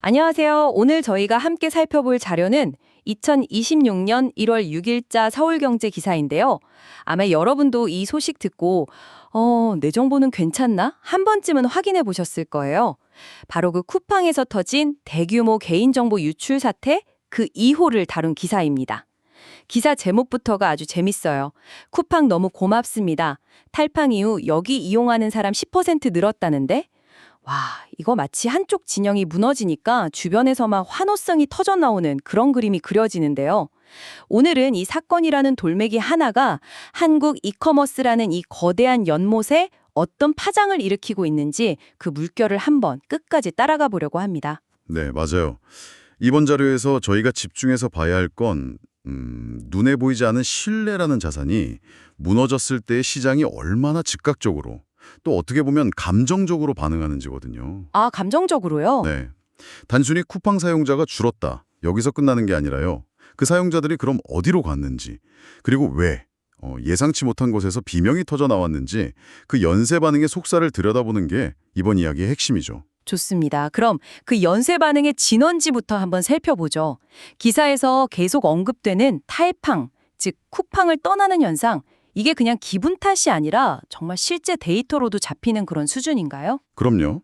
안녕하세요. 오늘 저희가 함께 살펴볼 자료는 2026년 1월 6일자 서울경제 기사인데요. 아마 여러분도 이 소식 듣고 내 정보는 괜찮나? 한 번쯤은 확인해 보셨을 거예요. 바로 그 쿠팡에서 터진 대규모 개인정보 유출 사태 그 2호를 다룬 기사입니다. 기사 제목부터가 아주 재밌어요. 쿠팡 너무 고맙습니다. 탈팡 이후 여기 이용하는 사람 10% 늘었다는데? 와, 이거 마치 한쪽 진영이 무너지니까 주변에서 막 환호성이 터져 나오는 그런 그림이 그려지는데요. 오늘은 이 사건이라는 돌멩이 하나가 한국 이커머스라는 이 거대한 연못에 어떤 파장을 일으키고 있는지 그 물결을 한번 끝까지 따라가 보려고 합니다. 네, 맞아요. 이번 자료에서 저희가 집중해서 봐야 할 건 눈에 보이지 않는 신뢰라는 자산이 무너졌을 때 시장이 얼마나 즉각적으로 또 어떻게 보면 감정적으로 반응하는지거든요. 아, 감정적으로요? 네, 단순히 쿠팡 사용자가 줄었다. 여기서 끝나는 게 아니라요. 그 사용자들이 그럼 어디로 갔는지, 그리고 왜, 예상치 못한 곳에서 비명이 터져 나왔는지 그 연쇄 반응의 속살을 들여다보는 게 이번 이야기의 핵심이죠. 좋습니다. 그럼 그 연쇄 반응의 진원지부터 한번 살펴보죠. 기사에서 계속 언급되는 탈팡, 즉 쿠팡을 떠나는 현상, 이게 그냥 기분 탓이 아니라 정말 실제 데이터로도 잡히는 그런 수준인가요? 그럼요.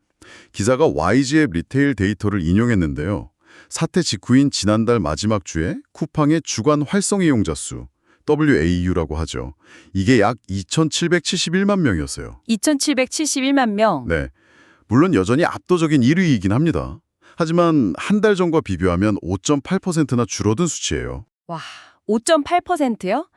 기사가 YG의 리테일 데이터를 인용했는데요. 사태 직후인 지난달 마지막 주에 쿠팡의 주간 활성 이용자 수, WAU라고 하죠. 이게 약 2,771만 명이었어요. 2,771만 명. 네, 물론 여전히 압도적인 1위이긴 합니다. 하지만 한 달 전과 비교하면 5.8%나 줄어든 수치예요. 와, 5.8%요?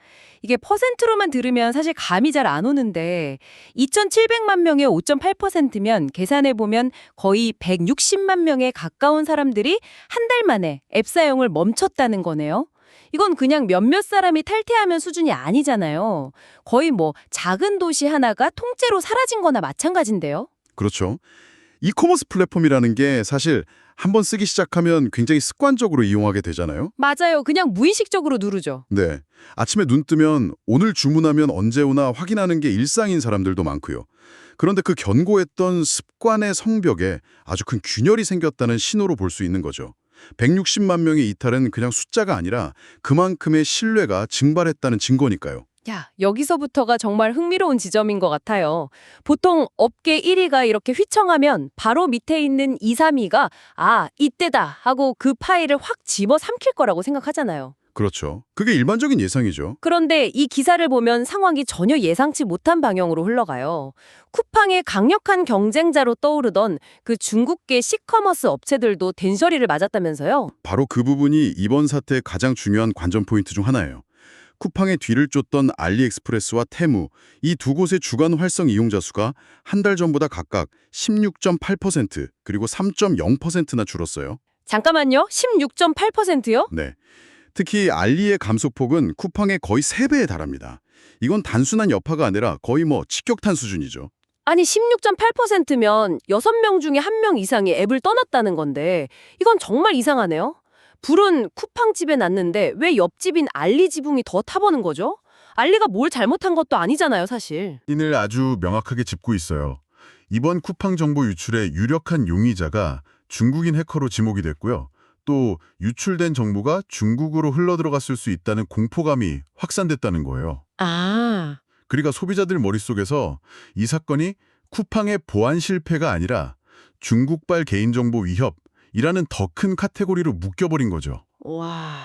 이게 퍼센트로만 들으면 사실 감이 잘 안 오는데 2,700만 명의 5.8%면 계산해보면 거의 160만 명에 가까운 사람들이 한 달 만에 앱 사용을 멈췄다는 거네요. 이건 그냥 몇몇 사람이 탈퇴하면 수준이 아니잖아요. 거의 뭐 작은 도시 하나가 통째로 사라진 거나 마찬가지인데요. 그렇죠. 이커머스 플랫폼이라는 게 사실 한번 쓰기 시작하면 굉장히 습관적으로 이용하게 되잖아요. 맞아요. 그냥 무의식적으로 누르죠. 네. 아침에 눈 뜨면 오늘 주문하면 언제 오나 확인하는 게 일상인 사람들도 많고요. 그런데 그 견고했던 습관의 성벽에 아주 큰 균열이 생겼다는 신호로 볼 수 있는 거죠. 160만 명의 이탈은 그냥 숫자가 아니라 그만큼의 신뢰가 증발했다는 증거니까요. 야, 여기서부터가 정말 흥미로운 지점인 것 같아요. 보통 업계 1위가 이렇게 휘청하면 바로 밑에 있는 2, 3위가 아, 이때다 하고 그 파일을 확 집어삼킬 거라고 생각하잖아요. 그렇죠. 그게 일반적인 예상이죠. 그런데 이 기사를 보면 상황이 전혀 예상치 못한 방향으로 흘러가요. 쿠팡의 강력한 경쟁자로 떠오르던 그 중국계 시커머스 업체들도 된셔리를 맞았다면서요? 바로 그 부분이 이번 사태의 가장 중요한 관전 포인트 중 하나예요. 쿠팡의 뒤를 쫓던 알리익스프레스와 테무, 이 두 곳의 주간 활성 이용자 수가 한 달 전보다 각각 16.8% 그리고 3.0%나 줄었어요. 잠깐만요. 16.8%요? 네. 특히 알리의 감소폭은 쿠팡의 거의 3배에 달합니다. 이건 단순한 여파가 아니라 거의 직격탄 수준이죠. 아니 16.8%면 6명 중에 1명 이상이 앱을 떠났다는 건데 이건 정말 이상하네요. 불은 쿠팡 집에 났는데 왜 옆집인 알리 지붕이 더 타버는 거죠? 알리가 뭘 잘못한 것도 아니잖아요, 사실. 인을 아주 명확하게 짚고 있어요. 이번 쿠팡 정보 유출의 유력한 용의자가 중국인 해커로 지목이 됐고요. 또 유출된 정보가 중국으로 흘러들어갔을 수 있다는 공포감이 확산됐다는 거예요. 아, 그러니까 소비자들 머릿속에서 이 사건이 쿠팡의 보안 실패가 아니라 중국발 개인정보 위협이라는 더 큰 카테고리로 묶여버린 거죠. 와.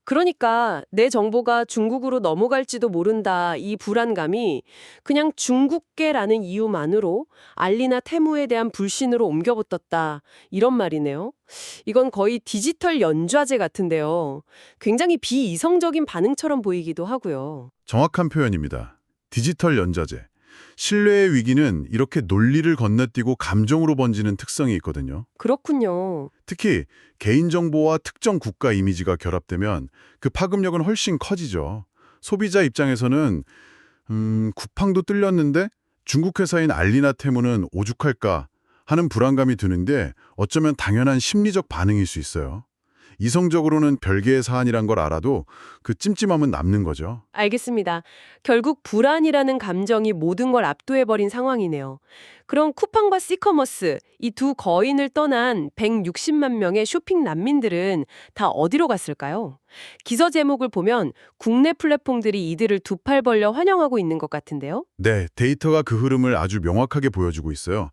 그러니까 내 정보가 중국으로 넘어갈지도 모른다 이 불안감이 그냥 중국계라는 이유만으로 알리나 테무에 대한 불신으로 옮겨붙었다 이런 말이네요. 이건 거의 디지털 연좌제 같은데요. 굉장히 비이성적인 반응처럼 보이기도 하고요. 정확한 표현입니다. 디지털 연좌제. 신뢰의 위기는 이렇게 논리를 건너뛰고 감정으로 번지는 특성이 있거든요. 그렇군요. 특히 개인정보와 특정 국가 이미지가 결합되면 그 파급력은 훨씬 커지죠. 소비자 입장에서는 쿠팡도 뚫렸는데 중국 회사인 알리나 테무는 오죽할까 하는 불안감이 드는데 어쩌면 당연한 심리적 반응일 수 있어요. 이성적으로는 별개의 사안이란 걸 알아도 그 찜찜함은 남는 거죠. 알겠습니다. 결국 불안이라는 감정이 모든 걸 압도해버린 상황이네요. 그럼 쿠팡과 시커머스, 이 두 거인을 떠난 160만 명의 쇼핑 난민들은 다 어디로 갔을까요? 기사 제목을 보면 국내 플랫폼들이 이들을 두 팔 벌려 환영하고 있는 것 같은데요. 네, 데이터가 그 흐름을 아주 명확하게 보여주고 있어요.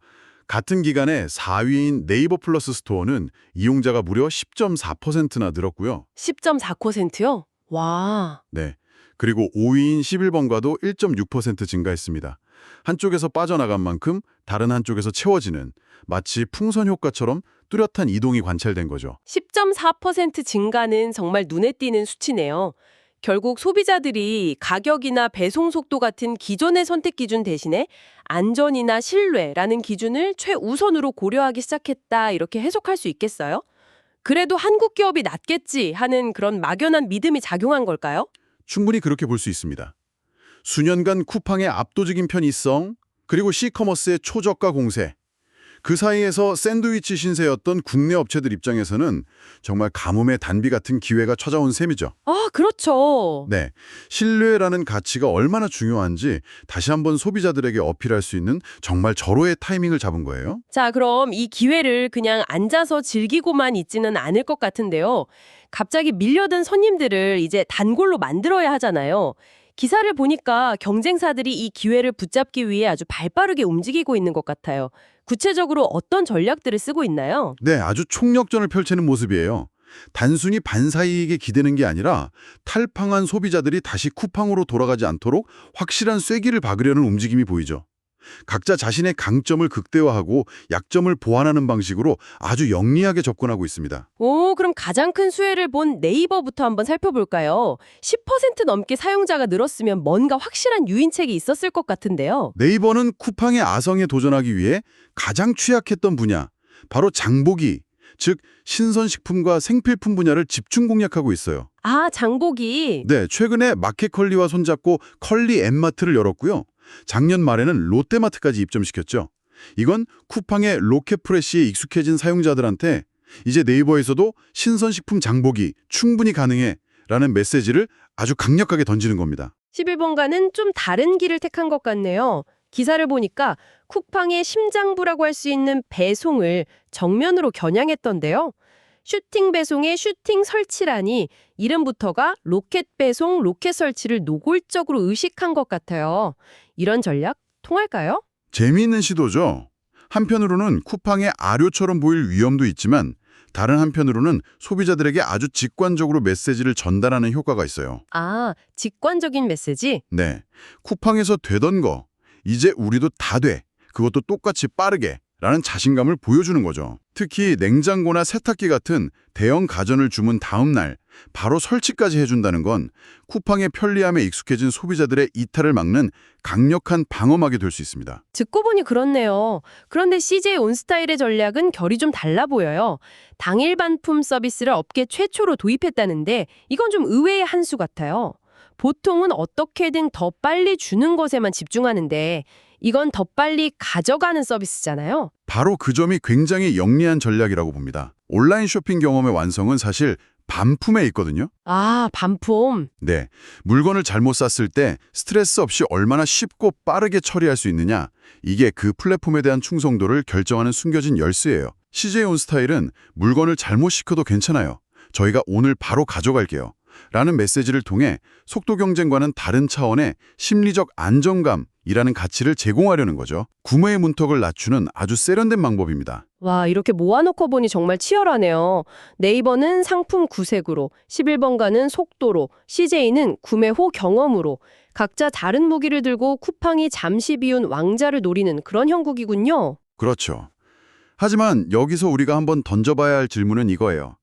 같은 기간에 4위인 네이버 플러스 스토어는 이용자가 무려 10.4%나 늘었고요. 10.4%요? 와. 네. 그리고 5위인 11번가도 1.6% 증가했습니다. 한쪽에서 빠져나간 만큼 다른 한쪽에서 채워지는 마치 풍선 효과처럼 뚜렷한 이동이 관찰된 거죠. 10.4% 증가는 정말 눈에 띄는 수치네요. 결국 소비자들이 가격이나 배송 속도 같은 기존의 선택 기준 대신에 안전이나 신뢰라는 기준을 최우선으로 고려하기 시작했다, 이렇게 해석할 수 있겠어요? 그래도 한국 기업이 낫겠지 하는 그런 막연한 믿음이 작용한 걸까요? 충분히 그렇게 볼 수 있습니다. 수년간 쿠팡의 압도적인 편의성, 그리고 시커머스의 초저가 공세, 그 사이에서 샌드위치 신세였던 국내 업체들 입장에서는 정말 가뭄의 단비 같은 기회가 찾아온 셈이죠. 아, 그렇죠. 네, 신뢰라는 가치가 얼마나 중요한지 다시 한번 소비자들에게 어필할 수 있는 정말 절호의 타이밍을 잡은 거예요. 자, 그럼 이 기회를 그냥 앉아서 즐기고만 있지는 않을 것 같은데요. 갑자기 밀려든 손님들을 이제 단골로 만들어야 하잖아요. 기사를 보니까 경쟁사들이 이 기회를 붙잡기 위해 아주 발빠르게 움직이고 있는 것 같아요. 구체적으로 어떤 전략들을 쓰고 있나요? 네, 아주 총력전을 펼치는 모습이에요. 단순히 반사이익에 기대는 게 아니라 탈팡한 소비자들이 다시 쿠팡으로 돌아가지 않도록 확실한 쐐기를 박으려는 움직임이 보이죠. 각자 자신의 강점을 극대화하고 약점을 보완하는 방식으로 아주 영리하게 접근하고 있습니다. 오, 그럼 가장 큰 수혜를 본 네이버부터 한번 살펴볼까요? 10% 넘게 사용자가 늘었으면 뭔가 확실한 유인책이 있었을 것 같은데요. 네이버는 쿠팡의 아성에 도전하기 위해 가장 취약했던 분야, 바로 장보기, 즉 신선식품과 생필품 분야를 집중 공략하고 있어요. 아, 장보기. 네, 최근에 마켓컬리와 손잡고 컬리 엠마트를 열었고요. 작년 말에는 롯데마트까지 입점시켰죠. 이건 쿠팡의 로켓프레시에 익숙해진 사용자들한테 이제 네이버에서도 신선식품 장보기 충분히 가능해 라는 메시지를 아주 강력하게 던지는 겁니다. 11번가는 좀 다른 길을 택한 것 같네요. 기사를 보니까 쿠팡의 심장부라고 할 수 있는 배송을 정면으로 겨냥했던데요. 슈팅 배송의 슈팅 설치라니 이름부터가 로켓 배송, 로켓 설치를 노골적으로 의식한 것 같아요. 이런 전략 통할까요? 재미있는 시도죠. 한편으로는 쿠팡의 아료처럼 보일 위험도 있지만 다른 한편으로는 소비자들에게 아주 직관적으로 메시지를 전달하는 효과가 있어요. 아, 직관적인 메시지? 네, 쿠팡에서 되던 거 이제 우리도 다 돼. 그것도 똑같이 빠르게 라는 자신감을 보여주는 거죠. 특히 냉장고나 세탁기 같은 대형 가전을 주문 다음 날 바로 설치까지 해준다는 건 쿠팡의 편리함에 익숙해진 소비자들의 이탈을 막는 강력한 방어막이 될 수 있습니다. 듣고 보니 그렇네요. 그런데 CJ 온스타일의 전략은 결이 좀 달라 보여요. 당일 반품 서비스를 업계 최초로 도입했다는데 이건 좀 의외의 한 수 같아요. 보통은 어떻게든 더 빨리 주는 것에만 집중하는데 이건 더 빨리 가져가는 서비스잖아요. 바로 그 점이 굉장히 영리한 전략이라고 봅니다. 온라인 쇼핑 경험의 완성은 사실 반품에 있거든요. 아, 반품. 네, 물건을 잘못 샀을 때 스트레스 없이 얼마나 쉽고 빠르게 처리할 수 있느냐, 이게 그 플랫폼에 대한 충성도를 결정하는 숨겨진 열쇠예요. CJ 온스타일은 물건을 잘못 시켜도 괜찮아요. 저희가 오늘 바로 가져갈게요. 라는 메시지를 통해 속도 경쟁과는 다른 차원의 심리적 안정감이라는 가치를 제공하려는 거죠. 구매의 문턱을 낮추는 아주 세련된 방법입니다. 와, 이렇게 모아놓고 보니 정말 치열하네요. 네이버는 상품 구색으로, 11번가는 속도로, CJ는 구매 후 경험으로 각자 다른 무기를 들고 쿠팡이 잠시 비운 왕자를 노리는 그런 형국이군요. 그렇죠. 하지만 여기서 우리가 한번 던져봐야 할 질문은 이거예요.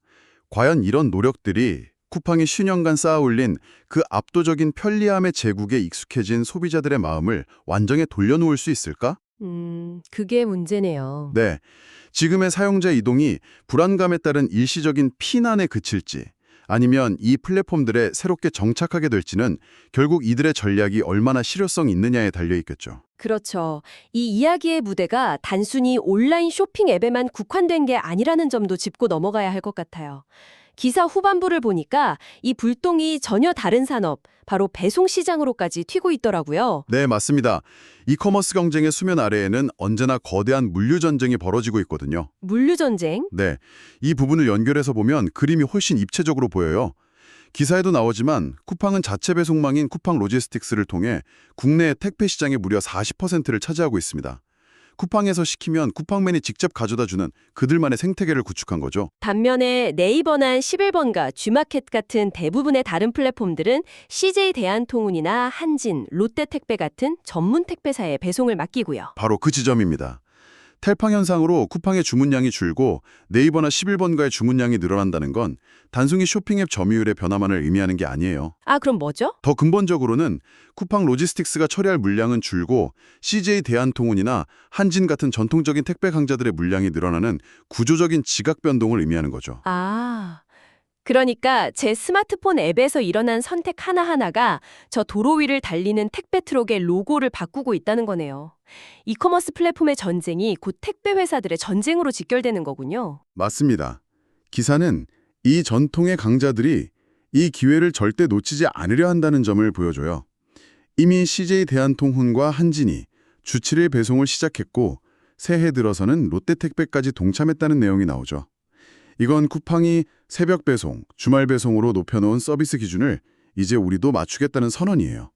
과연 이런 노력들이 쿠팡이 수년간 쌓아올린 그 압도적인 편리함의 제국에 익숙해진 소비자들의 마음을 완전히 돌려놓을 수 있을까? 그게 문제네요. 네, 지금의 사용자 이동이 불안감에 따른 일시적인 피난에 그칠지 아니면 이 플랫폼들에 새롭게 정착하게 될지는 결국 이들의 전략이 얼마나 실효성이 있느냐에 달려있겠죠. 그렇죠. 이 이야기의 무대가 단순히 온라인 쇼핑 앱에만 국한된 게 아니라는 점도 짚고 넘어가야 할 것 같아요. 기사 후반부를 보니까 이 불똥이 전혀 다른 산업, 바로 배송 시장으로까지 튀고 있더라고요. 네, 맞습니다. 이커머스 경쟁의 수면 아래에는 언제나 거대한 물류 전쟁이 벌어지고 있거든요. 물류 전쟁? 네, 이 부분을 연결해서 보면 그림이 훨씬 입체적으로 보여요. 기사에도 나오지만 쿠팡은 자체 배송망인 쿠팡 로지스틱스를 통해 국내 택배 시장의 무려 40%를 차지하고 있습니다. 쿠팡에서 시키면 쿠팡맨이 직접 가져다주는 그들만의 생태계를 구축한 거죠. 반면에 네이버나 11번가, G마켓 같은 대부분의 다른 플랫폼들은 CJ 대한통운이나 한진, 롯데택배 같은 전문 택배사에 배송을 맡기고요. 바로 그 지점입니다. 텔팡 현상으로 쿠팡의 주문량이 줄고 네이버나 11번가의 주문량이 늘어난다는 건 단순히 쇼핑앱 점유율의 변화만을 의미하는 게 아니에요. 아, 그럼 뭐죠? 더 근본적으로는 쿠팡 로지스틱스가 처리할 물량은 줄고 CJ 대한통운이나 한진 같은 전통적인 택배 강자들의 물량이 늘어나는 구조적인 지각 변동을 의미하는 거죠. 아, 그러니까 제 스마트폰 앱에서 일어난 선택 하나하나가 저 도로 위를 달리는 택배 트럭의 로고를 바꾸고 있다는 거네요. 이커머스 플랫폼의 전쟁이 곧 택배 회사들의 전쟁으로 직결되는 거군요. 맞습니다. 기사는 이 전통의 강자들이 이 기회를 절대 놓치지 않으려 한다는 점을 보여줘요. 이미 CJ 대한통운과 한진이 주 7일 배송을 시작했고 새해 들어서는 롯데택배까지 동참했다는 내용이 나오죠. 이건 쿠팡이 새벽 배송, 주말 배송으로 높여놓은 서비스 기준을 이제 우리도 맞추겠다는 선언이에요.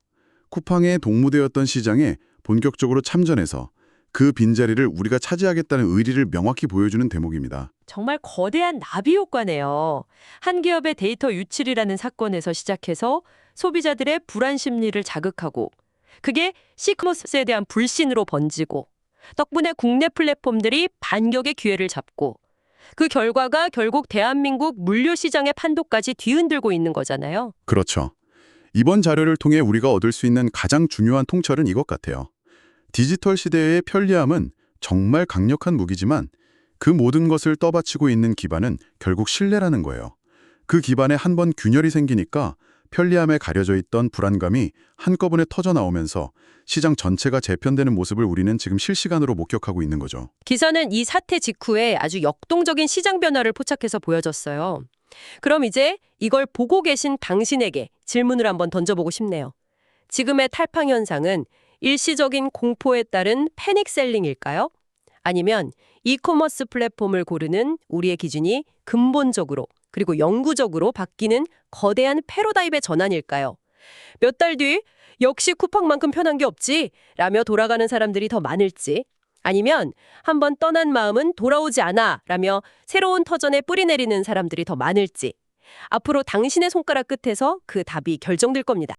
쿠팡의 동무되었던 시장에 본격적으로 참전해서 그 빈자리를 우리가 차지하겠다는 의리를 명확히 보여주는 대목입니다. 정말 거대한 나비 효과네요. 한 기업의 데이터 유출이라는 사건에서 시작해서 소비자들의 불안 심리를 자극하고 그게 시커머스에 대한 불신으로 번지고 덕분에 국내 플랫폼들이 반격의 기회를 잡고 그 결과가 결국 대한민국 물류 시장의 판도까지 뒤흔들고 있는 거잖아요. 그렇죠. 이번 자료를 통해 우리가 얻을 수 있는 가장 중요한 통찰은 이것 같아요. 디지털 시대의 편리함은 정말 강력한 무기지만 그 모든 것을 떠받치고 있는 기반은 결국 신뢰라는 거예요. 그 기반에 한번 균열이 생기니까 편리함에 가려져 있던 불안감이 한꺼번에 터져나오면서 시장 전체가 재편되는 모습을 우리는 지금 실시간으로 목격하고 있는 거죠. 기사는 이 사태 직후에 아주 역동적인 시장 변화를 포착해서 보여줬어요. 그럼 이제 이걸 보고 계신 당신에게 질문을 한번 던져보고 싶네요. 지금의 탈팡 현상은 일시적인 공포에 따른 패닉셀링일까요? 아니면 이커머스 플랫폼을 고르는 우리의 기준이 근본적으로 그리고 영구적으로 바뀌는 거대한 패러다임의 전환일까요? 몇 달 뒤 역시 쿠팡만큼 편한 게 없지 라며 돌아가는 사람들이 더 많을지 아니면 한번 떠난 마음은 돌아오지 않아 라며 새로운 터전에 뿌리 내리는 사람들이 더 많을지 앞으로 당신의 손가락 끝에서 그 답이 결정될 겁니다.